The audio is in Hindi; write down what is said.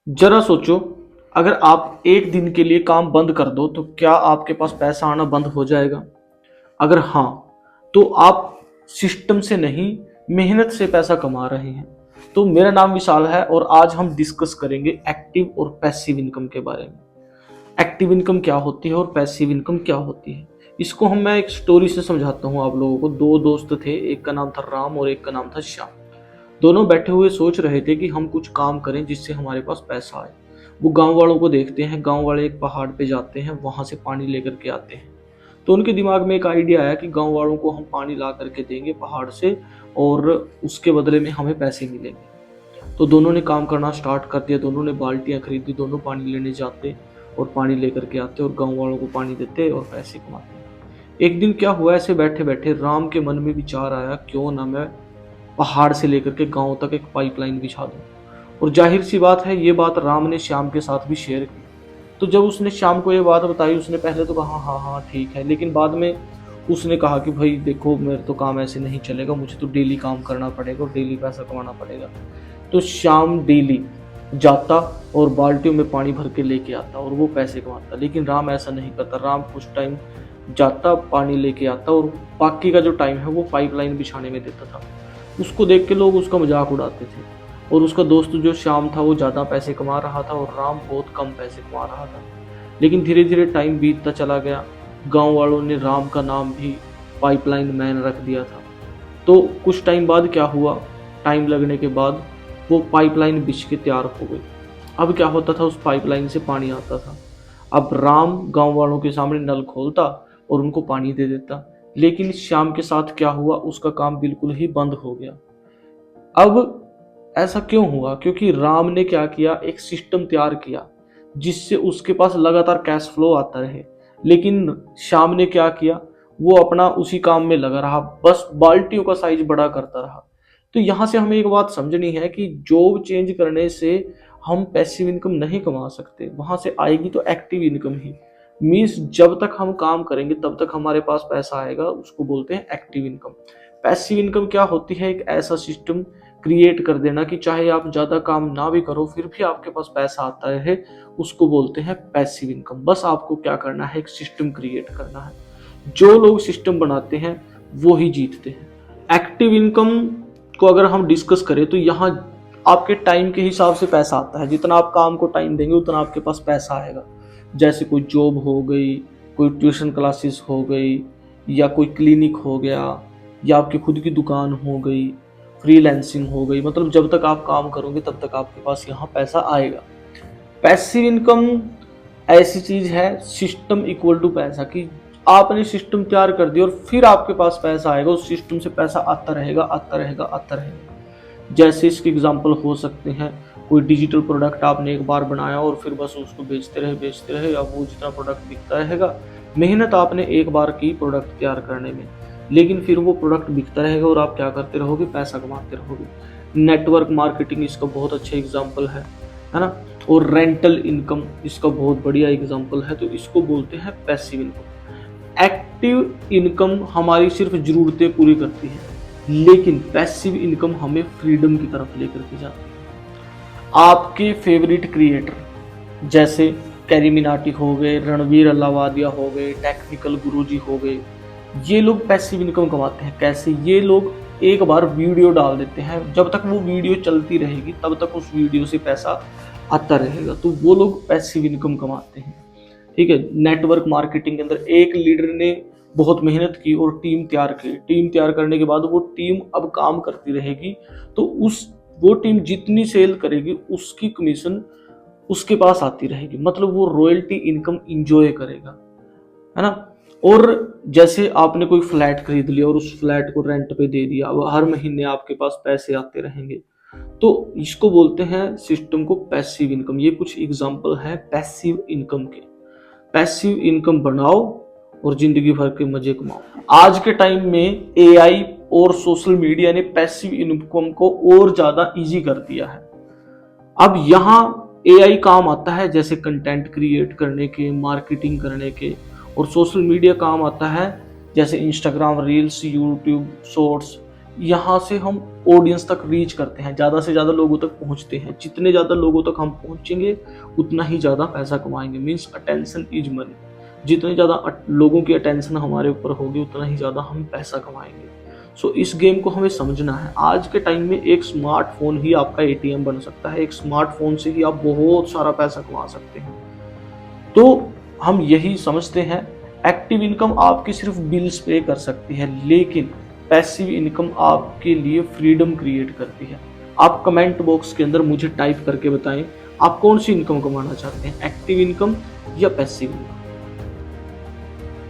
जरा सोचो, अगर आप एक दिन के लिए काम बंद कर दो तो क्या आपके पास पैसा आना बंद हो जाएगा? अगर हाँ, तो आप सिस्टम से नहीं, मेहनत से पैसा कमा रहे हैं। तो मेरा नाम विशाल है और आज हम डिस्कस करेंगे एक्टिव और पैसिव इनकम के बारे में। एक्टिव इनकम क्या होती है और पैसिव इनकम क्या होती है, इसको मैं एक स्टोरी से समझाता हूँ आप लोगों को। दो दोस्त थे, एक का नाम था राम और एक का नाम था श्याम। दोनों बैठे हुए सोच रहे थे कि हम कुछ काम करें जिससे हमारे पास पैसा आए। वो गांव वालों को देखते हैं, गांव वाले एक पहाड़ पे जाते हैं, वहां से पानी लेकर के आते हैं। तो उनके दिमाग में एक आइडिया आया कि गांव वालों को हम पानी ला करके देंगे पहाड़ से और उसके बदले में हमें पैसे मिलेंगे। तो दोनों ने काम करना स्टार्ट कर दिया। दोनों ने बाल्टियां खरीदी, दोनों पानी लेने जाते और पानी लेकर के आते और गांव वालों को पानी देते और पैसे कमाते। एक दिन क्या हुआ, ऐसे बैठे बैठे राम के मन में विचार आया, क्यों ना मैं पहाड़ से लेकर के गांव तक एक पाइपलाइन बिछा दूं। और जाहिर सी बात है, ये बात राम ने श्याम के साथ भी शेयर की। तो जब उसने श्याम को ये बात बताई, उसने पहले तो कहा हाँ हाँ ठीक है, लेकिन बाद में उसने कहा कि भाई देखो, मेरे तो काम ऐसे नहीं चलेगा, मुझे तो डेली काम करना पड़ेगा और डेली पैसा कमाना पड़ेगा। तो श्याम डेली जाता और बाल्टियों में पानी भर के लेके आता और वो पैसे कमाता। लेकिन राम ऐसा नहीं करता। राम कुछ टाइम जाता, पानी लेके आता और बाकी का जो टाइम है वो पाइपलाइन बिछाने में देता था। उसको देख के लोग उसका मजाक उड़ाते थे। और उसका दोस्त जो श्याम था वो ज़्यादा पैसे कमा रहा था और राम बहुत कम पैसे कमा रहा था। लेकिन धीरे धीरे टाइम बीतता चला गया। गांव वालों ने राम का नाम भी पाइपलाइन मैन रख दिया था। तो कुछ टाइम बाद क्या हुआ, टाइम लगने के बाद वो पाइपलाइन बिछ के तैयार हो गई। अब क्या होता था, उस पाइपलाइन से पानी आता था। अब राम गांव वालों के सामने नल खोलता और उनको पानी दे देता। लेकिन श्याम के साथ क्या हुआ, उसका काम बिल्कुल ही बंद हो गया। अब ऐसा क्यों हुआ? क्योंकि राम ने क्या किया, एक सिस्टम तैयार किया जिससे उसके पास लगातार कैश फ्लो आता रहे। लेकिन श्याम ने क्या किया, वो अपना उसी काम में लगा रहा, बस बाल्टियों का साइज बड़ा करता रहा। तो यहां से हमें एक बात समझनी है कि जॉब चेंज करने से हम पैसिव इनकम नहीं कमा सकते, वहां से आएगी तो एक्टिव इनकम ही। मीन्स जब तक हम काम करेंगे तब तक हमारे पास पैसा आएगा, उसको बोलते हैं एक्टिव इनकम। पैसिव इनकम क्या होती है? एक ऐसा सिस्टम क्रिएट कर देना कि चाहे आप ज्यादा काम ना भी करो फिर भी आपके पास पैसा आता रहे, उसको बोलते हैं पैसिव इनकम। बस आपको क्या करना है, एक सिस्टम क्रिएट करना है। जो लोग सिस्टम बनाते हैं वो ही जीतते हैं। एक्टिव इनकम को अगर हम डिस्कस करें तो यहाँ आपके टाइम के हिसाब से पैसा आता है। जितना आप काम को टाइम देंगे उतना आपके पास पैसा आएगा। जैसे कोई जॉब हो गई, कोई ट्यूशन क्लासेस हो गई, या कोई क्लिनिक हो गया, या आपकी खुद की दुकान हो गई, फ्रीलैंसिंग हो गई। मतलब जब तक आप काम करोगे तब तक आपके पास यहाँ पैसा आएगा। पैसिव इनकम ऐसी चीज है, सिस्टम इक्वल टू पैसा, कि आपने सिस्टम तैयार कर दिया और फिर आपके पास पैसा आएगा। उस सिस्टम से पैसा आता रहेगा आता रहेगा आता रहेगा। जैसे इसके एग्जांपल हो सकते हैं, कोई डिजिटल प्रोडक्ट आपने एक बार बनाया और फिर बस उसको बेचते रहे, या वो जितना प्रोडक्ट बिकता रहेगा। मेहनत आपने एक बार की प्रोडक्ट तैयार करने में, लेकिन फिर वो प्रोडक्ट बिकता रहेगा और आप क्या करते रहोगे, पैसा कमाते रहोगे। नेटवर्क मार्केटिंग इसका बहुत अच्छा एग्जाम्पल है ना। और रेंटल इनकम इसका बहुत बढ़िया एग्जाम्पल है। तो इसको बोलते हैं पैसिव इनकम। एक्टिव इनकम हमारी सिर्फ जरूरतें पूरी करती है, लेकिन पैसिव इनकम हमें फ्रीडम की तरफ लेकर के जाती है। आपके फेवरेट क्रिएटर जैसे कैरी मिनाटी हो गए, रणवीर अल्लावादिया हो गए, टेक्निकल गुरुजी हो गए, ये लोग पैसिव इनकम कमाते हैं। कैसे? ये लोग एक बार वीडियो डाल देते हैं, जब तक वो वीडियो चलती रहेगी तब तक उस वीडियो से पैसा आता रहेगा। तो वो लोग पैसिव इनकम कमाते हैं। ठीक है। नेटवर्क मार्केटिंग के अंदर एक लीडर ने बहुत मेहनत की और टीम तैयार की। टीम तैयार करने के बाद वो टीम अब काम करती रहेगी, तो वो टीम जितनी सेल करेगी उसकी कमीशन उसके पास आती रहेगी। मतलब वो रॉयल्टी इनकम इंजॉय करेगा, है ना। और जैसे आपने कोई फ्लैट खरीद लिया और उस फ्लैट को रेंट पे दे दिया, अब हर महीने आपके पास पैसे आते रहेंगे। तो इसको बोलते हैं सिस्टम को पैसिव इनकम। ये कुछ एग्जांपल है पैसिव इनकम के। पैसिव इनकम बनाओ और जिंदगी भर के मजे कमाओ। आज के टाइम में एआई और सोशल मीडिया ने पैसिव इनकम को और ज्यादा इजी कर दिया है। अब यहाँ एआई काम आता है जैसे कंटेंट क्रिएट करने के, मार्केटिंग करने के, और सोशल मीडिया काम आता है जैसे इंस्टाग्राम रील्स, यूट्यूब शॉर्ट्स, यहाँ से हम ऑडियंस तक रीच करते हैं, ज़्यादा से ज़्यादा लोगों तक पहुँचते हैं। जितने ज़्यादा लोगों तक हम पहुँचेंगे उतना ही ज़्यादा पैसा कमाएंगे। Means attention is money. जितने ज़्यादा लोगों की अटेंशन हमारे ऊपर होगी उतना ही ज़्यादा हम पैसा कमाएंगे। सो इस गेम को हमें समझना है। आज के टाइम में एक स्मार्टफोन ही आपका एटीएम बन सकता है। एक स्मार्टफोन से ही आप बहुत सारा पैसा कमा सकते हैं। तो हम यही समझते हैं, एक्टिव इनकम आपकी सिर्फ बिल्स पे कर सकती है, लेकिन पैसिव इनकम आपके लिए फ्रीडम क्रिएट करती है। आप कमेंट बॉक्स के अंदर मुझे टाइप करके बताएं, आप कौन सी इनकम कमाना चाहते हैं, एक्टिव इनकम या पैसिव इनकम।